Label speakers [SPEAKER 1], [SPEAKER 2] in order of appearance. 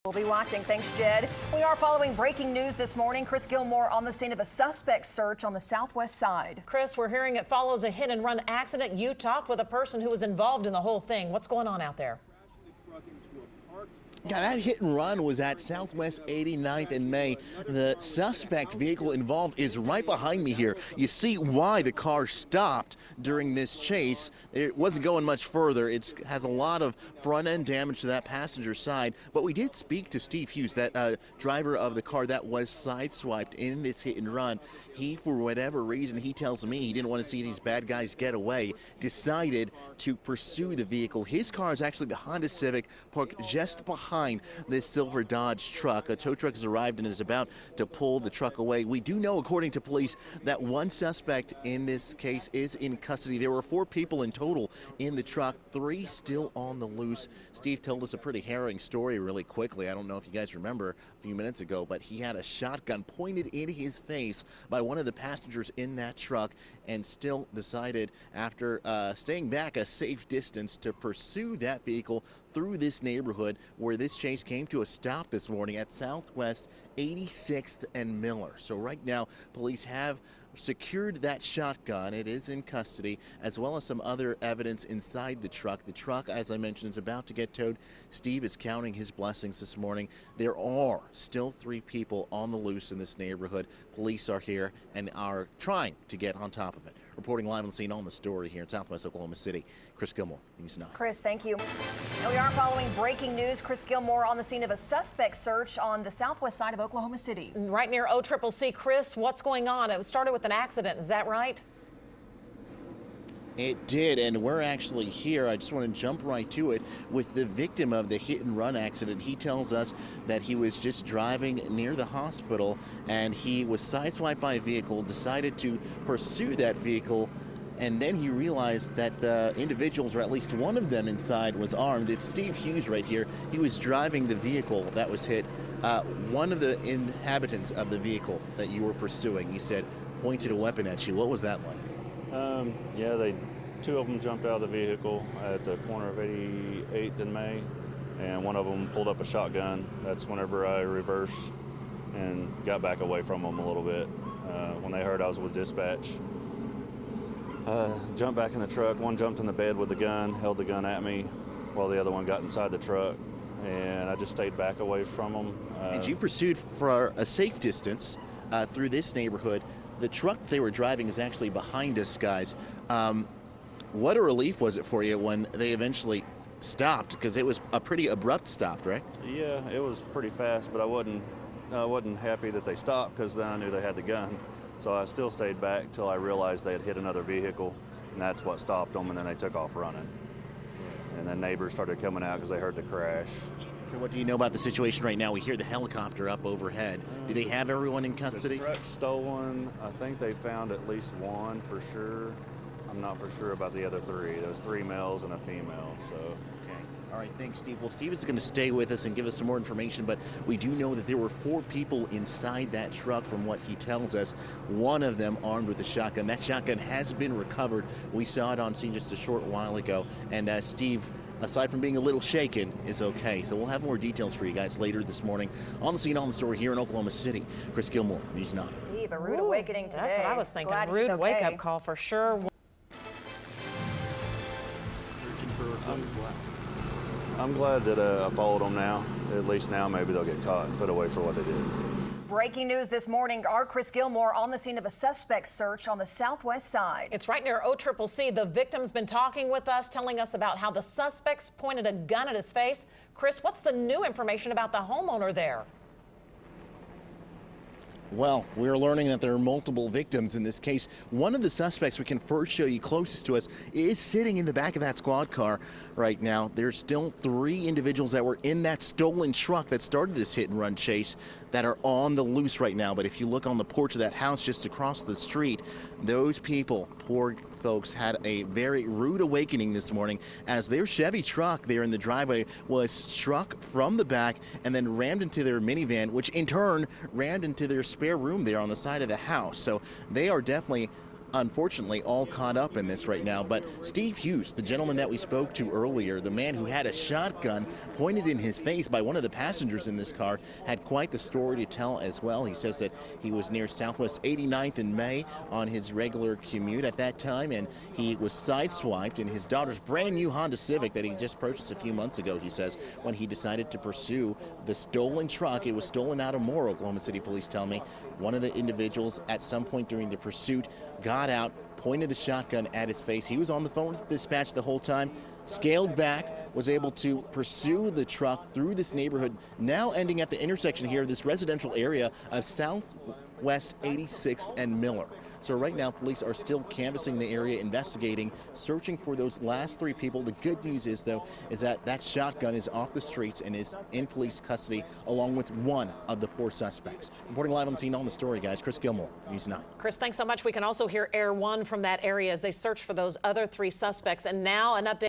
[SPEAKER 1] We'll be watching. Thanks, Jed. We are following breaking news this morning. Chris Gilmore on the scene of a suspect search on the southwest side.
[SPEAKER 2] Chris, we're hearing it follows a hit-and-run accident. You talked with a person who was involved in the whole thing. What's going on out there?
[SPEAKER 3] Yeah, that hit and run was at Southwest 89th and May. The suspect vehicle involved is right behind me here. You see why the car stopped during this chase. It wasn't going much further. It has a lot of front end damage to that passenger side. But we did speak to Steve Hughes, that driver of the car that was sideswiped in this hit and run. He, for whatever reason, he tells me he didn't want to see these bad guys get away, decided to pursue the vehicle. His car is actually the Honda Civic parked just behind this silver Dodge truck. A tow truck has arrived and is about to pull the truck away. We do know, according to police, that one suspect in this case is in custody. There were 4 people in total in the truck, 3 still on the loose. Steve told us a pretty harrowing story really quickly. I don't know if you guys remember a few minutes ago, but he had a shotgun pointed in his face by one of the passengers in that truck and still decided, after staying back a safe distance, to pursue that vehicle through this neighborhood where this chase came to a stop this morning at Southwest 86th and Miller. So right now, police have secured that shotgun. It is in custody, as well as some other evidence inside the truck. The truck, as I mentioned, is about to get towed. Steve is counting his blessings this morning. There are still 3 people on the loose in this neighborhood. Police are here and are trying to get on top of it. Reporting live on the scene on the story here in Southwest Oklahoma City, Chris Gilmore, News 9.
[SPEAKER 1] Chris, thank you. And we are following breaking news. Chris Gilmore on the scene of a suspect search on the southwest side of Oklahoma City.
[SPEAKER 2] Right near OCCC. Chris, what's going on? It started with an accident, is that right?
[SPEAKER 3] It did, and we're actually here. I just want to jump right to it with the victim of the hit and run accident. He tells us that he was just driving near the hospital and he was sideswiped by a vehicle, decided to pursue that vehicle, and then he realized that the individuals, or at least one of them inside, was armed. It's Steve Hughes right here. He was driving the vehicle that was hit. One of the inhabitants of the vehicle that you were pursuing, he said, pointed a weapon at you. What was that like?
[SPEAKER 4] Yeah, 2 of them jumped out of the vehicle at the corner of 88th and May, and one of them pulled up a shotgun. That's whenever I reversed and got back away from them a little bit. When they heard I was with dispatch, jumped back in the truck. One jumped in the bed with the gun, held the gun at me, while the other one got inside the truck, and I just stayed back away from them.
[SPEAKER 3] And you pursued for a safe distance through this neighborhood. The truck they were driving is actually behind us, guys. What a relief was it for you when they eventually stopped? Because it was a pretty abrupt stop, right?
[SPEAKER 4] Yeah, it was pretty fast, but I wasn't happy that they stopped, because then I knew they had the gun. So I still stayed back till I realized they had hit another vehicle, and that's what stopped them, and then they took off running. And then neighbors started coming out because they heard the crash.
[SPEAKER 3] So what do you know about the situation right now? We hear the helicopter up overhead. Do they have everyone in custody?
[SPEAKER 4] The truck's stolen. I think they found at least one for sure. I'm not for sure about the other 3. There's 3 males and a female, so.
[SPEAKER 3] Okay. All right, thanks, Steve. Well, Steve is going to stay with us and give us some more information, but we do know that there were 4 people inside that truck from what he tells us, one of them armed with a shotgun. That shotgun has been recovered. We saw it on scene just a short while ago, and Steve, aside from being a little shaken, is okay. So we'll have more details for you guys later this morning on the scene on the story here in Oklahoma City. Chris Gilmore, News 9.
[SPEAKER 1] Steve, a rude awakening today.
[SPEAKER 2] That's what I was thinking.
[SPEAKER 1] Glad
[SPEAKER 2] Rude
[SPEAKER 1] he's okay.
[SPEAKER 2] wake-up call for sure.
[SPEAKER 4] I'm glad that I followed them now. At least now maybe they'll get caught and put away for what they did.
[SPEAKER 1] Breaking news this morning. Our Chris Gilmore on the scene of a suspect search on the southwest side.
[SPEAKER 2] It's right near OCCC. The victim's been talking with us, telling us about how the suspects pointed a gun at his face. Chris, what's the new information about the homeowner there?
[SPEAKER 3] Well, we're learning that there are multiple victims in this case. One of the suspects we can first show you closest to us is sitting in the back of that squad car right now. There's still 3 individuals that were in that stolen truck that started this hit and run chase that are on the loose right now. But if you look on the porch of that house just across the street, those people, poor folks, had a very rude awakening this morning as their Chevy truck there in the driveway was struck from the back and then rammed into their minivan, which in turn rammed into their spare room there on the side of the house. So they are definitely unfortunately all caught up in this right now. But Steve Hughes, the gentleman that we spoke to earlier, the man who had a shotgun pointed in his face by one of the passengers in this car, had quite the story to tell as well. He says that he was near Southwest 89th and May on his regular commute at that time, and he was sideswiped in his daughter's brand new Honda Civic that he just purchased a few months ago, he says, when he decided to pursue the stolen truck. It was stolen out of Moore, Oklahoma City police tell me. One of the individuals at some point during the pursuit got out, pointed the shotgun at his face. He was on the phone with dispatch the whole time, scaled back, was able to pursue the truck through this neighborhood, now ending at the intersection here, this residential area of Southwest 86th and Miller. So right now, police are still canvassing the area, investigating, searching for those last three people. The good news is, though, is that that shotgun is off the streets and is in police custody, along with one of the four suspects. Reporting live on the scene on the story, guys, Chris Gilmore, News 9.
[SPEAKER 2] Chris, thanks so much. We can also hear Air One from that area as they search for those other three suspects. And now an update.